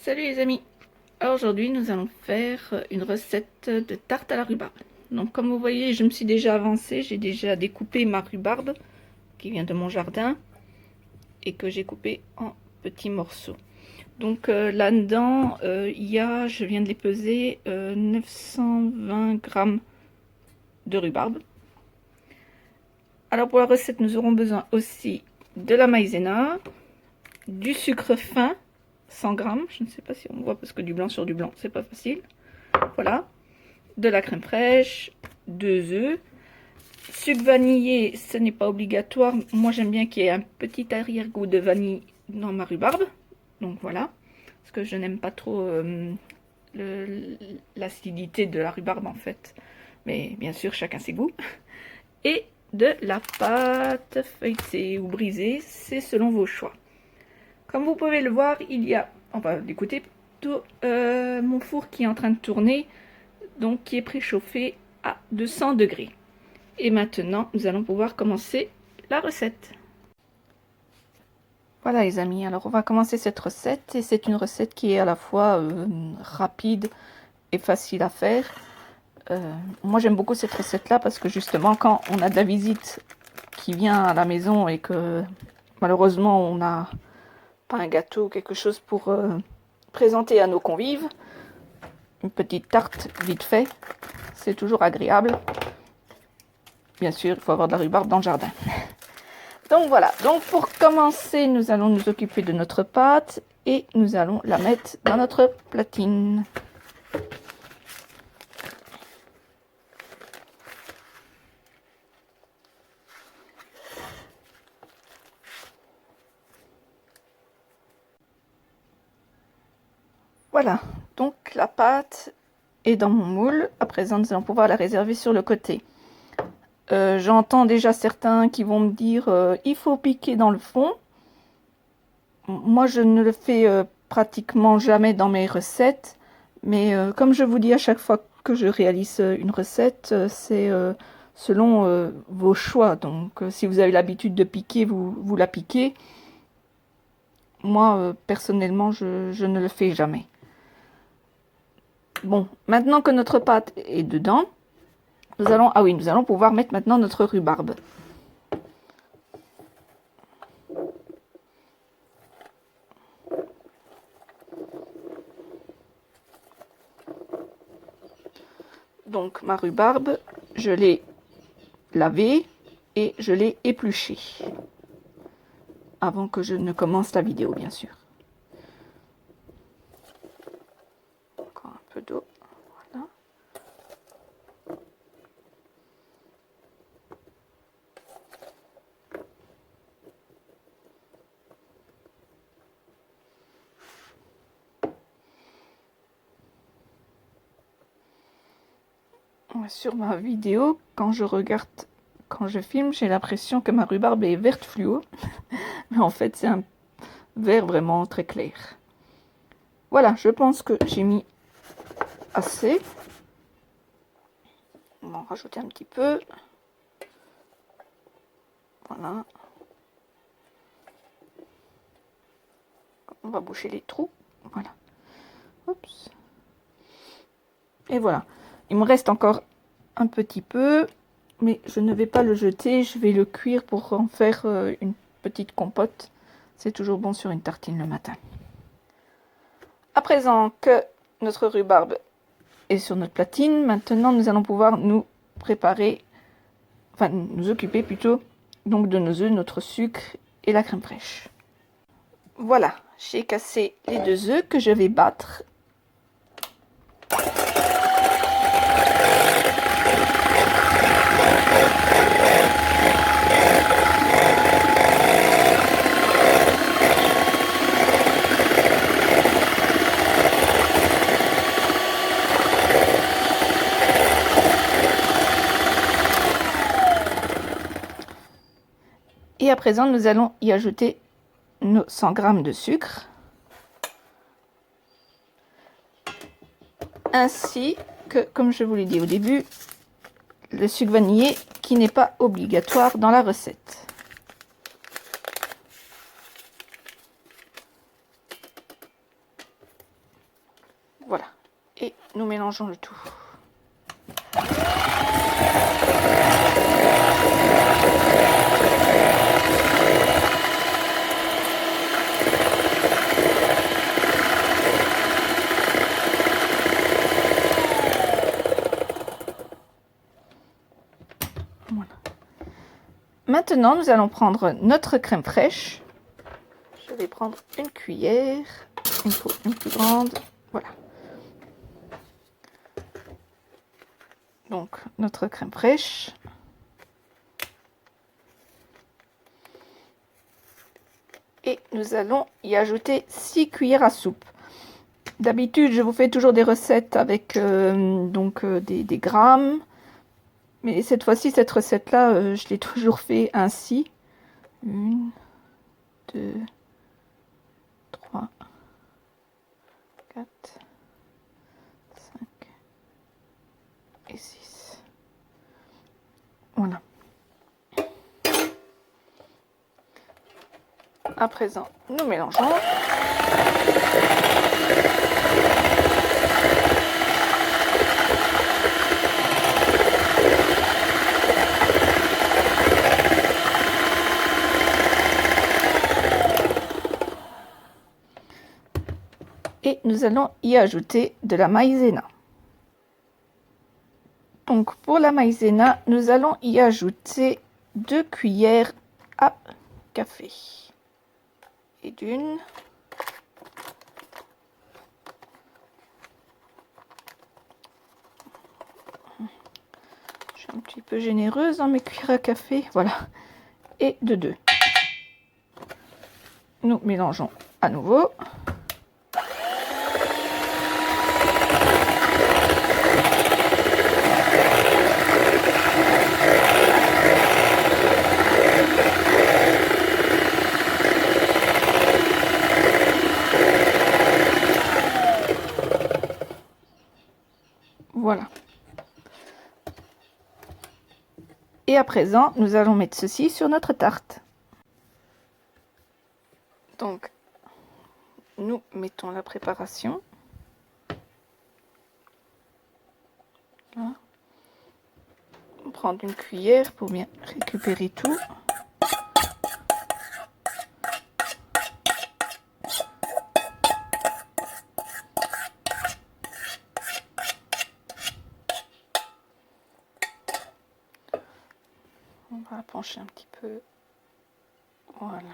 Salut les amis. Alors aujourd'hui nous allons faire une recette de tarte à la rhubarbe. Donc comme vous voyez, je me suis déjà avancée, j'ai déjà découpé ma rhubarbe qui vient de mon jardin et que j'ai coupé en petits morceaux. Donc là-dedans, je viens de les peser, 920 grammes de rhubarbe. Alors pour la recette, nous aurons besoin aussi de la maïzena, du sucre fin, 100 grammes, je ne sais pas si on voit parce que du blanc sur du blanc, c'est pas facile. Voilà, de la crème fraîche, 2 œufs, sucre vanillé, ce n'est pas obligatoire. Moi j'aime bien qu'il y ait un petit arrière-goût de vanille dans ma rhubarbe. Donc voilà, parce que je n'aime pas trop l'acidité de la rhubarbe en fait. Mais bien sûr, chacun ses goûts. Et de la pâte feuilletée ou brisée, c'est selon vos choix. Comme vous pouvez le voir, il y a, on va écouter plutôt mon four qui est en train de tourner, donc qui est préchauffé à 200 degrés. Et maintenant, nous allons pouvoir commencer la recette. Voilà les amis, alors on va commencer cette recette, et c'est une recette qui est à la fois rapide et facile à faire. Moi j'aime beaucoup cette recette là parce que justement quand on a de la visite qui vient à la maison et que malheureusement on n'a pas un gâteau ou quelque chose pour présenter à nos convives, une petite tarte vite fait, c'est toujours agréable. Bien sûr, il faut avoir de la rhubarbe dans le jardin. Donc voilà, donc pour commencer, nous allons nous occuper de notre pâte et nous allons la mettre dans notre platine. Voilà, donc la pâte est dans mon moule. À présent, nous allons pouvoir la réserver sur le côté. J'entends déjà certains qui vont me dire il faut piquer dans le fond. Moi, je ne le fais pratiquement jamais dans mes recettes. Mais comme je vous dis à chaque fois que je réalise une recette, c'est selon vos choix. Donc si vous avez l'habitude de piquer, vous la piquez. Moi, personnellement, je ne le fais jamais. Bon, maintenant que notre pâte est dedans, nous allons pouvoir mettre maintenant notre rhubarbe. Donc ma rhubarbe, je l'ai lavée et je l'ai épluchée. Avant que je ne commence la vidéo, bien sûr. Encore un peu d'eau, voilà. Sur ma vidéo, quand je filme, j'ai l'impression que ma rhubarbe est verte fluo. Mais en fait, c'est un vert vraiment très clair. Voilà, je pense que j'ai mis assez. On va en rajouter un petit peu. Voilà. On va boucher les trous. Voilà. Oups. Et voilà. Il me reste encore un petit peu, mais je ne vais pas le jeter. Je vais le cuire pour en faire une petite compote. C'est toujours bon sur une tartine le matin. À présent que notre rhubarbe est sur notre platine, maintenant nous allons pouvoir nous occuper plutôt donc de nos œufs, notre sucre et la crème fraîche. Voilà, j'ai cassé les 2 œufs que je vais battre. Et à présent, nous allons y ajouter nos 100 g de sucre. Ainsi que, comme je vous l'ai dit au début, le sucre vanillé qui n'est pas obligatoire dans la recette. Voilà. Et nous mélangeons le tout. Voilà. Maintenant, nous allons prendre notre crème fraîche. Je vais prendre une cuillère, il faut une plus grande, voilà. Donc, notre crème fraîche. Et nous allons y ajouter 6 cuillères à soupe. D'habitude, je vous fais toujours des recettes avec des grammes. Mais cette fois-ci, cette recette-là, je l'ai toujours fait ainsi. 1, 2, 3, 4, 5 et 6. Voilà. À présent, nous mélangeons. Et nous allons y ajouter de la maïzena. Donc pour la maïzena, nous allons y ajouter 2 cuillères à café. Et d'une. Je suis un petit peu généreuse dans mes cuillères à café. Voilà. Et de 2. Nous mélangeons à nouveau. Voilà. Et à présent, nous allons mettre ceci sur notre tarte. Donc, nous mettons la préparation. Là. On prend une cuillère pour bien récupérer tout. On va la pencher un petit peu. Voilà.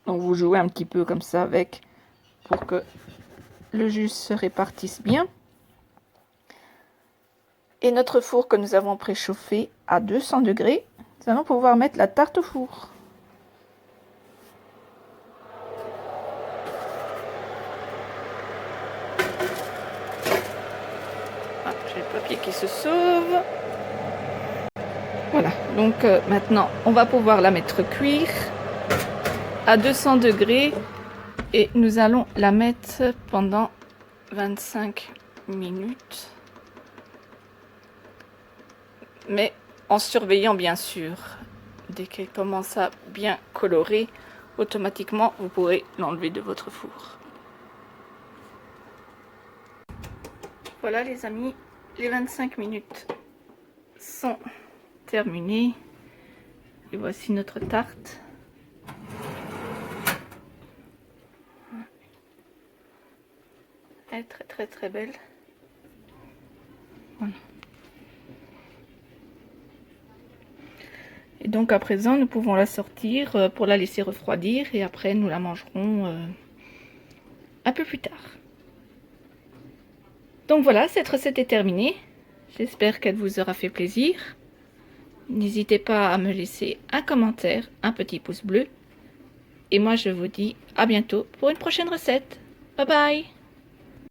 Donc vous jouez un petit peu comme ça avec pour que le jus se répartisse bien. Et notre four que nous avons préchauffé à 200 degrés, nous allons pouvoir mettre la tarte au four. Ah, j'ai le papier qui se sauve. Voilà, donc maintenant on va pouvoir la mettre cuire à 200 degrés et nous allons la mettre pendant 25 minutes. Mais en surveillant bien sûr. Dès qu'elle commence à bien colorer, automatiquement vous pourrez l'enlever de votre four. Voilà les amis, les 25 minutes sont terminées. Et voici notre tarte. Elle est très belle. Voilà. Et donc à présent, nous pouvons la sortir pour la laisser refroidir et après nous la mangerons un peu plus tard. Donc voilà, cette recette est terminée. J'espère qu'elle vous aura fait plaisir. N'hésitez pas à me laisser un commentaire, un petit pouce bleu. Et moi je vous dis à bientôt pour une prochaine recette. Bye bye!